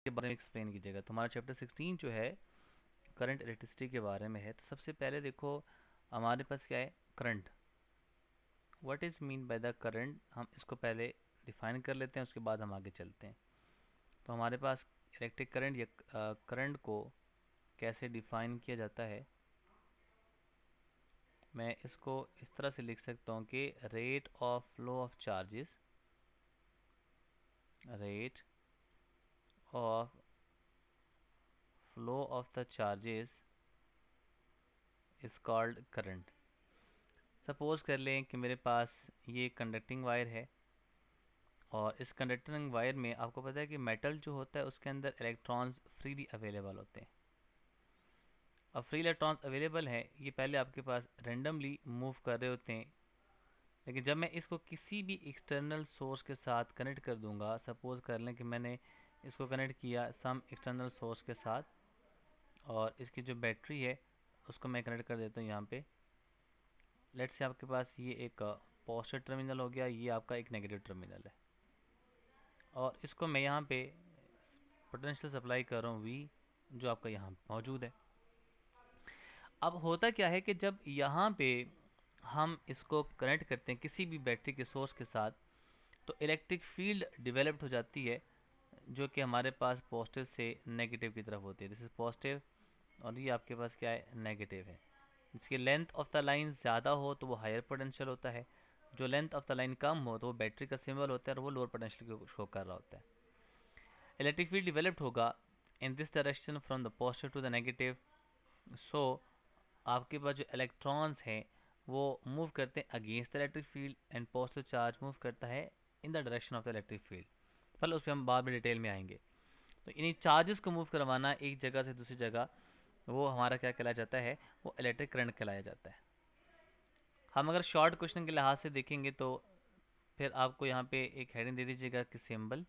इसके बारे में एक्सप्लेन कीजिएगा। तो हमारा चैप्टर 16 जो है करंट इलेक्ट्रिसिटी के बारे में है। तो सबसे पहले देखो हमारे पास क्या है, current. What is mean by the current, हम इसको पहले डिफाइन कर लेते हैं, उसके बाद हम आगे चलते हैं। तो हमारे पास इलेक्ट्रिक करंट या करंट को कैसे डिफाइन किया जाता है, मैं इसको इस तरह से लिख सकता हूँ कि rate of flow of charges, rate of flow of the charges is called current. Suppose कर लें कि मेरे पास ये कंडक्टिंग वायर है और इस कंडक्टिंग वायर में आपको पता है कि मेटल जो होता है उसके अंदर इलेक्ट्रॉन्स फ्रीली अवेलेबल होते हैं। अब फ्री इलेक्ट्रॉन्स अवेलेबल हैं, ये पहले आपके पास रेंडमली मूव कर रहे होते हैं, लेकिन जब मैं इसको किसी भी एक्सटर्नल सोर्स के साथ कनेक्ट कर दूंगा, सपोज कर लें कि मैंने इसको कनेक्ट किया सम एक्सटर्नल सोर्स के साथ और इसकी जो बैटरी है उसको मैं कनेक्ट कर देता हूँ यहाँ पे। लेट्स से आपके पास ये एक पॉजिटिव टर्मिनल हो गया, ये आपका एक नेगेटिव टर्मिनल है और इसको मैं यहाँ पे पोटेंशियल सप्लाई कर रहा हूँ V, जो आपका यहाँ मौजूद है। अब होता क्या है कि जब यहाँ पे हम इसको कनेक्ट करते हैं किसी भी बैटरी के सोर्स के साथ, तो इलेक्ट्रिक फील्ड डेवलप्ड हो जाती है, जो कि हमारे पास पॉजिटिव से नेगेटिव की तरफ होती है। दिस इज पॉजिटिव और ये आपके पास क्या है, नेगेटिव है। जिसकी लेंथ ऑफ द लाइन ज़्यादा हो तो वो हायर पोटेंशियल होता है, जो लेंथ ऑफ द लाइन कम हो तो वो बैटरी का सिंबल होता है और वो लोअर पोटेंशियल को शो कर रहा होता है। इलेक्ट्रिक फील्ड डेवलप्ड होगा in this direction from the positive to the negative. So आपके पास जो इलेक्ट्रॉन्स हैं वो मूव करते हैं against the electric field and positive charge move करता है in the direction of the electric field. पहले उस पर हम बाद में डिटेल में आएंगे। तो इन्हीं चार्जेस को मूव करवाना एक जगह से दूसरी जगह, वो हमारा क्या कहलाया जाता है, वो इलेक्ट्रिक करंट कहलाया जाता है। हम अगर शॉर्ट क्वेश्चन के लिहाज से देखेंगे तो फिर आपको यहाँ पे एक हेडिंग दे दीजिएगा कि सिंबल,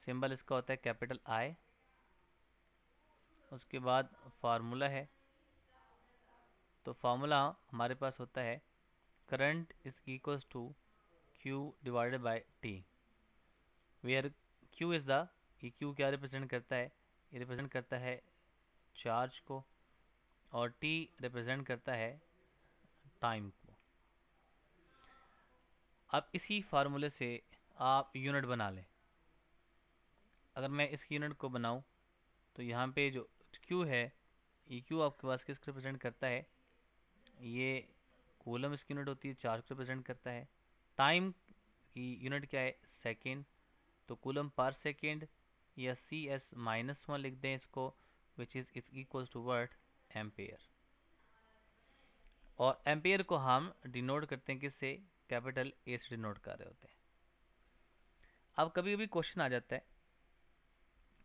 सिंबल इसका होता है कैपिटल I, उसके बाद फार्मूला है। तो फार्मूला हमारे पास होता है current is equals to Q divided by T, where Q is the, ये Q क्या रिप्रेजेंट करता है, ये रिप्रेजेंट करता है चार्ज को और T रिप्रेजेंट करता है टाइम को। अब इसी फार्मूले से आप यूनिट बना लें। अगर मैं इस यूनिट को बनाऊं तो यहाँ पे जो Q है, ये Q आपके पास किसको रिप्रेजेंट करता है, ये कूलम इसकी यूनिट होती है, चार्ज को रिप्रेजेंट करता है। टाइम की यूनिट क्या है, सेकेंड, तो कूलम पर सेकेंड या CS-1 लिख दें इसको, which is equals to word ampere. और एम्पेयर को हम डिनोट करते हैं किससे, कैपिटल A से डिनोट कर रहे होते हैं। अब कभी कभी क्वेश्चन आ जाता है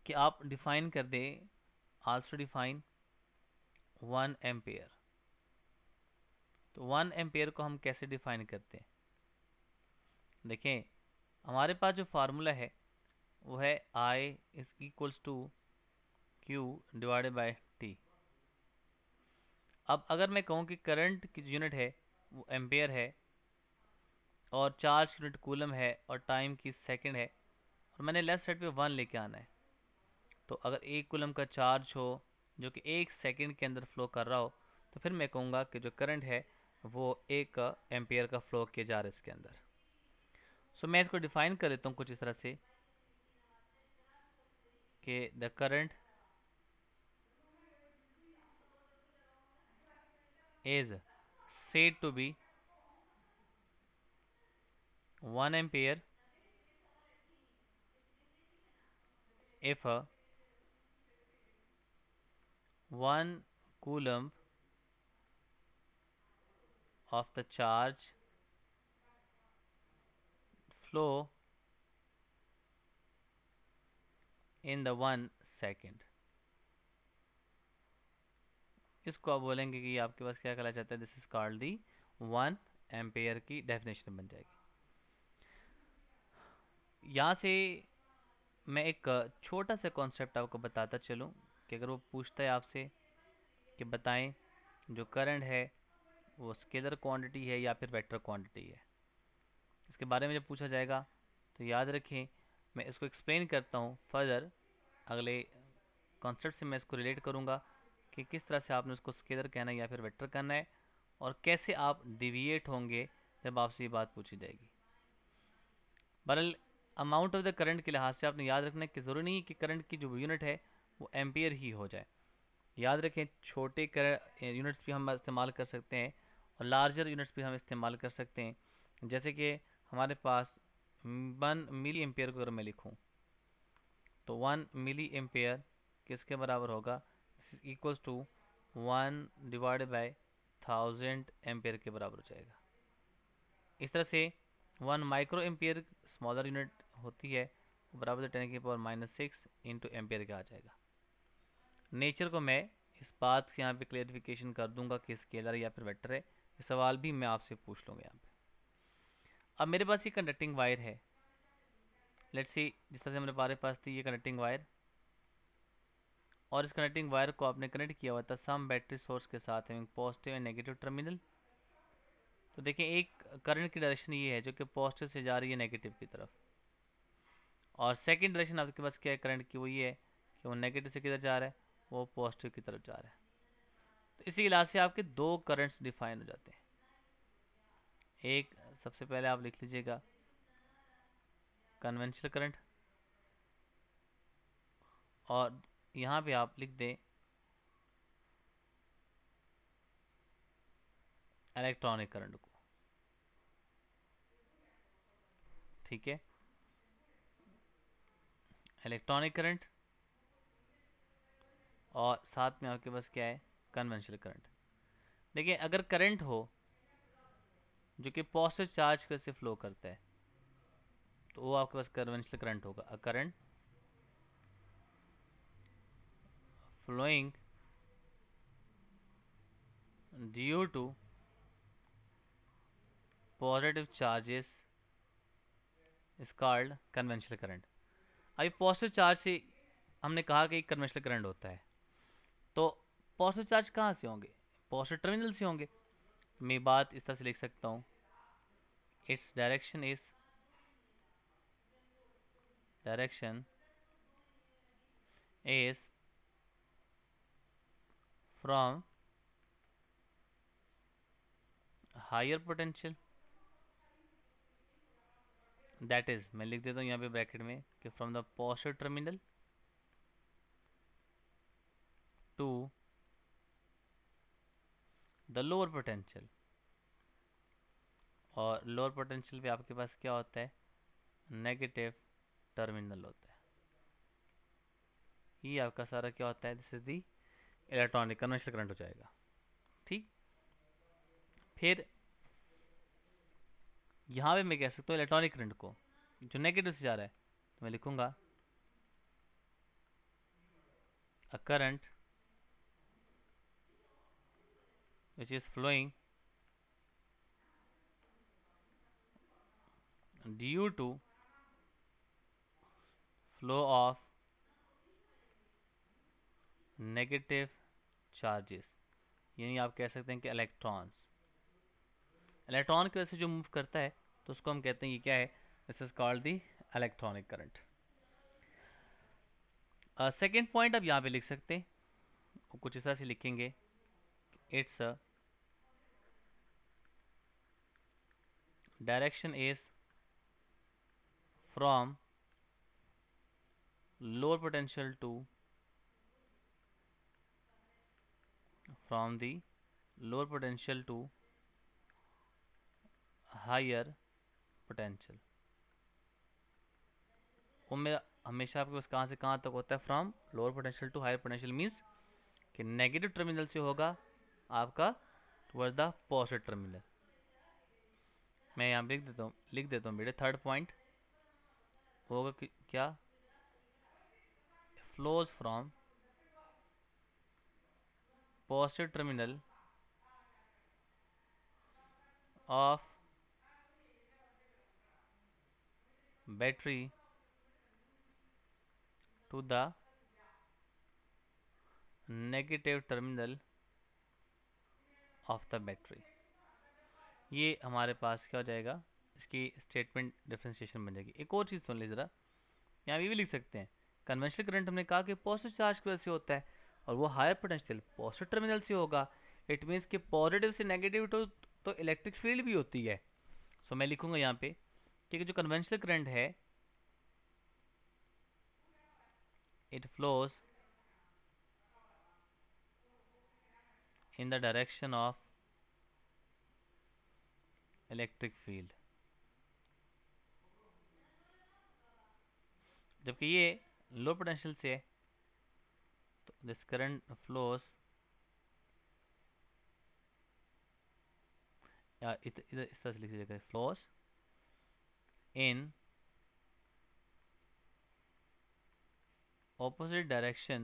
कि आप डिफाइन कर दें, आल्सो डिफाइन 1 एम्पेयर। तो 1 एम्पेयर को हम कैसे डिफाइन करते हैं, देखें हमारे पास जो फार्मूला है वो है I is equals to Q divided by T। अब अगर मैं कहूँ कि करंट की यूनिट है वो एम्पेयर है और चार्ज की यूनिट कूलम है और टाइम की सेकंड है और मैंने लेफ्ट साइड पे 1 लेके आना है, तो अगर एक कूलम का चार्ज हो जो कि एक सेकंड के अंदर फ्लो कर रहा हो, तो फिर मैं कहूँगा कि जो करंट है वो 1 एम्पेयर का फ्लो किया जा रहा है इसके अंदर। सो मैं इसको डिफाइन कर लेता हूँ कुछ इस तरह से कि the current is said to be 1 ampere if 1 coulomb of the charge flow in the 1 second। इसको आप बोलेंगे कि आपके पास क्या कहला जाता है, this is called the 1 ampere की डेफिनेशन बन जाएगी। यहाँ से मैं एक छोटा सा कॉन्सेप्ट आपको बताता चलूँ कि अगर वो पूछता है आपसे कि बताएं जो करंट है वो स्केलर क्वांटिटी है या फिर वेक्टर क्वांटिटी है, इसके बारे में जब पूछा जाएगा तो याद रखें मैं इसको एक्सप्लेन करता हूँ फर्दर। अगले कॉन्सेप्ट से मैं इसको रिलेट करूँगा कि किस तरह से आपने उसको स्केलर कहना है या फिर वेक्टर कहना है, और कैसे आप डिविएट होंगे जब आपसे ये बात पूछी जाएगी। बहरहाल अमाउंट ऑफ द करंट के लिहाज से आपने याद रखना कि ज़रूरी नहीं है कि करंट की जो यूनिट है वो एम्पियर ही हो जाए। याद रखें छोटे यूनिट्स भी हम इस्तेमाल कर सकते हैं और लार्जर यूनिट्स भी हम इस्तेमाल कर सकते हैं। जैसे कि हमारे पास 1 मिली एम्पियर को अगर मैं लिखूँ तो 1 मिली एम्पियर किसके बराबर होगा, this is equals to 1/1000 ampere के बराबर हो जाएगा। इस तरह से 1 माइक्रो एम्पियर स्मॉलर यूनिट होती है, बराबर 10⁻⁻6 इंटू एम्पियर का आ जाएगा। नेचर को मैं इस बात के यहाँ पे क्लियरिफिकेशन कर दूंगा कि स्केलर या फिर वेक्टर है, ये सवाल भी मैं आपसे पूछ लूँगा यहाँ पे। अब मेरे पास ये कंडक्टिंग वायर है, लेट्स सी जिस तरह से हमारे पास थी ये कंडक्टिंग वायर, और इस कनेक्टिंग वायर को आपने कनेक्ट किया हुआ था सम बैटरी सोर्स के साथ है पॉजिटिव एंड नेगेटिव टर्मिनल। तो देखिए एक करंट की डायरेक्शन ये है जो कि पॉजिटिव से जा रही है नेगेटिव की तरफ, और सेकंड डायरेक्शन आपके पास क्या है करंट की, वो ये है कि वो नेगेटिव से किधर जा रहा है, वो पॉजिटिव की तरफ जा रहा है। तो इसी इलाज से आपके दो करंट्स डिफाइन हो जाते हैं। एक सबसे पहले आप लिख लीजिएगा कन्वेंशनल करंट, और यहाँ पे आप लिख दें इलेक्ट्रॉनिक करंट को, ठीक है, इलेक्ट्रॉनिक करंट, और साथ में आपके पास क्या है कन्वेंशनल करंट। देखिए अगर करंट हो जो कि पॉजिटिव चार्ज से फ्लो करता है तो वो आपके पास कन्वेंशनल करंट होगा। A current flowing due to positive charges is called conventional current. अभी पॉजिटिव चार्ज से हमने कहा कि कन्वेंशनल करंट होता है, तो पॉजिटिव चार्ज कहाँ से होंगे, पॉजिटिव टर्मिनल से होंगे। मैं बात इस तरह से लिख सकता हूँ, its direction is from higher potential, that is मैं लिख देता हूँ यहाँ पे ब्रैकेट में कि from the positive terminal to the lower potential. और लोअर पोटेंशियल पे आपके पास क्या होता है, नेगेटिव टर्मिनल होता है। ये आपका सारा क्या होता है, this is the electronic conventional current हो जाएगा। ठीक, फिर यहाँ पे मैं कह सकता हूँ इलेक्ट्रॉनिक करंट को जो नेगेटिव से जा रहा है, तो मैं लिखूंगा a current which is flowing due to flow of negative charges, यानी आप कह सकते हैं कि इलेक्ट्रॉन्स, इलेक्ट्रॉन की वजह से जो मूव करता है तो उसको हम कहते हैं ये क्या है, this is called the electronic current. Second point आप यहाँ पे लिख सकते हैं, कुछ इस तरह से लिखेंगे, it's direction is from lower potential to from the lower potential to higher potential। वो मेरा हमेशा आपके पास कहाँ से कहाँ तक होता है, from lower potential to higher potential, means कि नेगेटिव टर्मिनल से होगा आपका टुवर्ड द पॉजिटिव टर्मिनल। मैं यहाँ लिख देता हूँ बेटे, थर्ड पॉइंट होगा कि क्या, flows from positive terminal of battery to the negative terminal of the battery. ये हमारे पास क्या हो जाएगा, इसकी स्टेटमेंट डिफ्रेंशिएशन बन जाएगी। एक और चीज़ सुन ली ज़रा, यहाँ ये भी लिख सकते हैं कन्वेंशनल करंट हमने कहा कि पॉजिटिव चार्ज की वजह से होता है और वो हायर पोटेंशियल पॉजिटिव टर्मिनल से होगा। इट मीन्स कि पॉजिटिव से नेगेटिव तो इलेक्ट्रिक फील्ड भी होती है। सो मैं लिखूंगा यहाँ पे कि जो कन्वेंशनल करंट है it flows in the direction of electric field, जबकि ये लो पोटेंशियल से है तो दिस करंट फ्लोज या इधर इस तरह से लिख लीजिएगा flows in opposite direction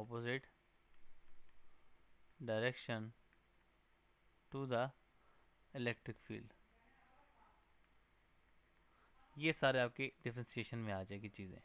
opposite direction to the electric field। ये सारे आपके डिफ्रेंसिएशन में आ जाएगी चीज़ें।